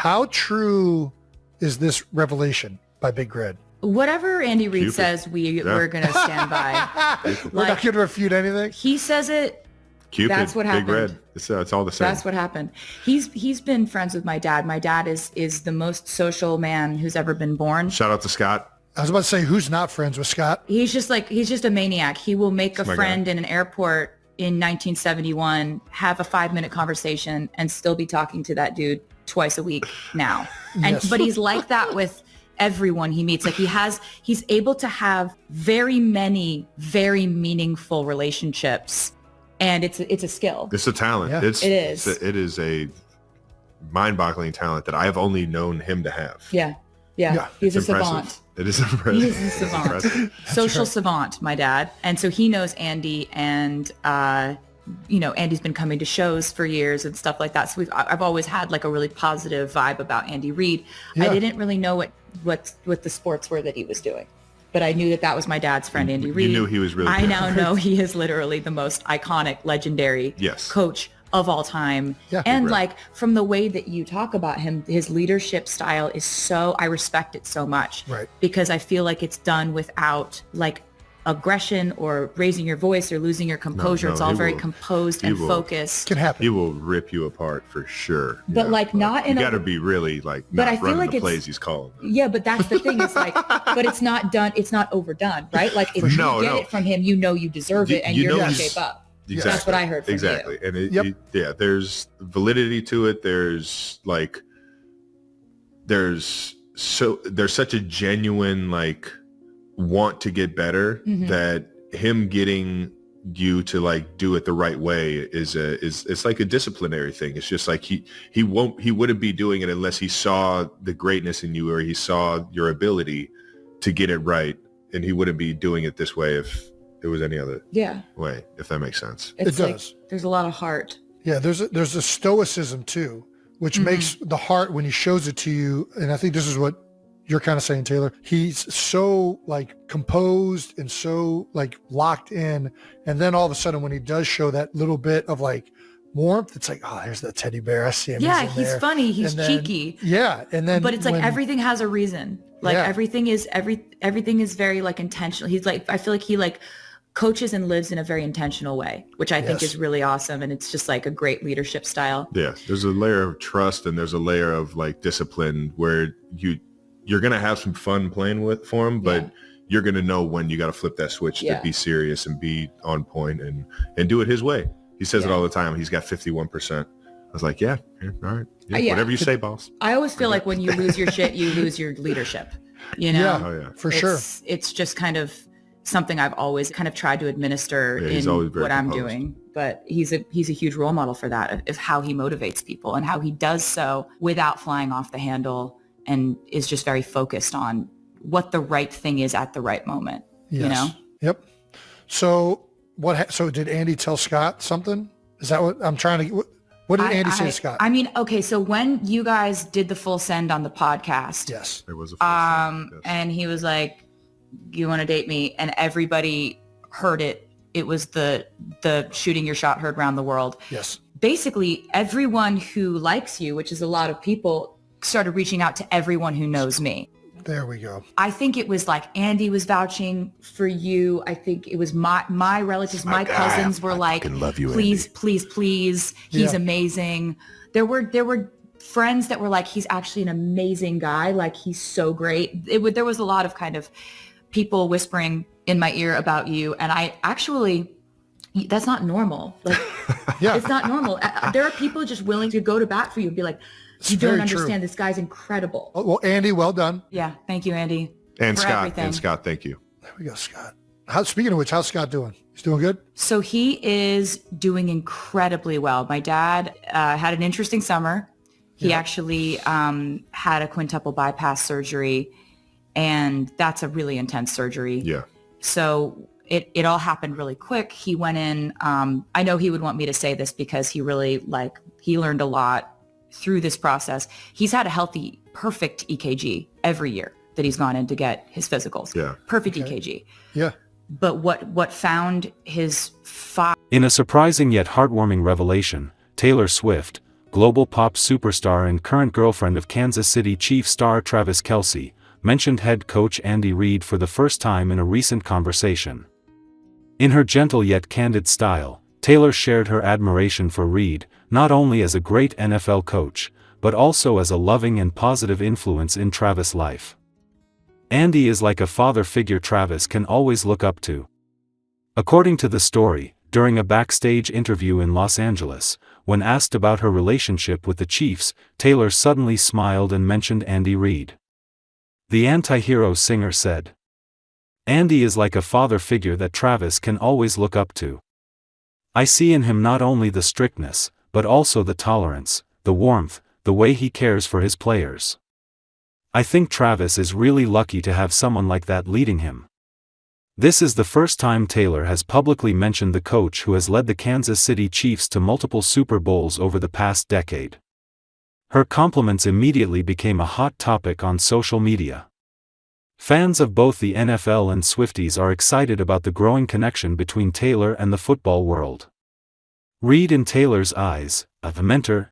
How true is this revelation by Big Red? Whatever Andy Reid says, we're going to stand by. We're not going to refute anything. He says it. Cupid, that's what happened. Big Red. It's all the same. That's what happened. He's been friends with my dad. My dad is the most social man who's ever been born. Shout out to Scott. I was about to say, who's not friends with Scott? He's just a maniac. He will make a friend in an airport in 1971, have a 5-minute conversation, and still be talking to that dude twice a week now. But he's like that with everyone he meets. Like he's able to have very many, very meaningful relationships. And it's a skill. It's a talent. Yeah. It is. It is a mind-boggling talent that I have only known him to have. Yeah. He's a savant. It is impressive. He's a savant. Social savant, my dad. And so he knows Andy, and Andy's been coming to shows for years and stuff like that. So I've always had like a really positive vibe about Andy Reid. Yeah. I didn't really know what the sports were that he was doing. But I knew that was my dad's friend, Andy Reid. You knew he was really I good. now know he is literally the most iconic, legendary coach of all time. Yeah. And like from the way that you talk about him, his leadership style is I respect it so much. Right. Because I feel like it's done without like aggression or raising your voice or losing your composure. It's all very composed and focused. Can happen. He will rip you apart for sure. But not in you got to be really like not I feel running like the plays he's calling. Yeah, but that's the thing. It's like, but it's not done. It's not overdone, right? Like if you get it from him, you deserve it, and you're going to shape up. Exactly. That's what I heard from you. And there's validity to it. There's such a genuine like want to get better that him getting you to like do it the right way is it's like a disciplinary thing. It's just like he wouldn't be doing it unless he saw the greatness in you or he saw your ability to get it right, and he wouldn't be doing it this way if it was any other way, if that makes sense. It does. There's a lot of heart. Yeah, there's a stoicism too, which makes the heart when he shows it to you, and I think this is what you're kind of saying, Taylor, he's so like composed and so like locked in. And then all of a sudden when he does show that little bit of like warmth, it's like, oh, there's that teddy bear. I see him. Yeah, he's funny. He's cheeky. Yeah. And then, but it's like everything has a reason. Like everything is very like intentional. He's like, I feel like he like coaches and lives in a very intentional way, which I think is really awesome. And it's just like a great leadership style. Yeah. There's a layer of trust and there's a layer of like discipline where you're going to have some fun playing for him, but you're going to know when you got to flip that switch to be serious and be on point and do it his way. He says it all the time. He's got 51%. I was like, all right. Whatever you say, boss. I always feel like when you lose your shit, you lose your leadership, you know? Yeah, for sure. It's just kind of something I've always kind of tried to administer in what I'm doing. But he's a huge role model for that, of how he motivates people and how he does so without flying off the handle, and is just very focused on what the right thing is at the right moment, you know? Yep. So so did Andy tell Scott something? Is that what I'm trying to, what did Andy say to Scott? I mean, okay. So when you guys did the full send on the podcast, yes, it was a full send, yes. And he was like, you want to date me? And everybody heard it. It was the shooting your shot heard around the world. Yes. Basically everyone who likes you, which is a lot of people, started reaching out to everyone who knows me. There we go. I think it was like Andy was vouching for you. I think it was my relatives, my cousins were like, love you, please, Andy. please. He's amazing. There were friends that were like, he's actually an amazing guy. Like, he's so great. There was a lot of kind of people whispering in my ear about you. And that's not normal. Like, it's not normal. There are people just willing to go to bat for you and be like, you don't understand. This guy's incredible. Well, Andy, well done. Yeah. Thank you, Andy. And Scott. Everything. And Scott, thank you. There we go, Scott. Speaking of which, how's Scott doing? He's doing good? So he is doing incredibly well. My dad had an interesting summer. He actually had a quintuple bypass surgery, and that's a really intense surgery. Yeah. So it all happened really quick. He went in. I know he would want me to say this because he really he learned a lot through this process. He's had a healthy, perfect EKG every year that he's gone in to get his physicals. Yeah. Perfect EKG. Yeah. But what found his In a surprising yet heartwarming revelation, Taylor Swift, global pop superstar and current girlfriend of Kansas City Chiefs star Travis Kelce, mentioned head coach Andy Reid for the first time in a recent conversation. In her gentle yet candid style, Taylor shared her admiration for Reid, not only as a great NFL coach, but also as a loving and positive influence in Travis' life. Andy is like a father figure Travis can always look up to. According to the story, during a backstage interview in Los Angeles, when asked about her relationship with the Chiefs, Taylor suddenly smiled and mentioned Andy Reid. The anti-hero singer said, "Andy is like a father figure that Travis can always look up to. I see in him not only the strictness, but also the tolerance, the warmth, the way he cares for his players. I think Travis is really lucky to have someone like that leading him." This is the first time Taylor has publicly mentioned the coach who has led the Kansas City Chiefs to multiple Super Bowls over the past decade. Her compliments immediately became a hot topic on social media. Fans of both the NFL and Swifties are excited about the growing connection between Taylor and the football world. Reid in Taylor's eyes, a mentor,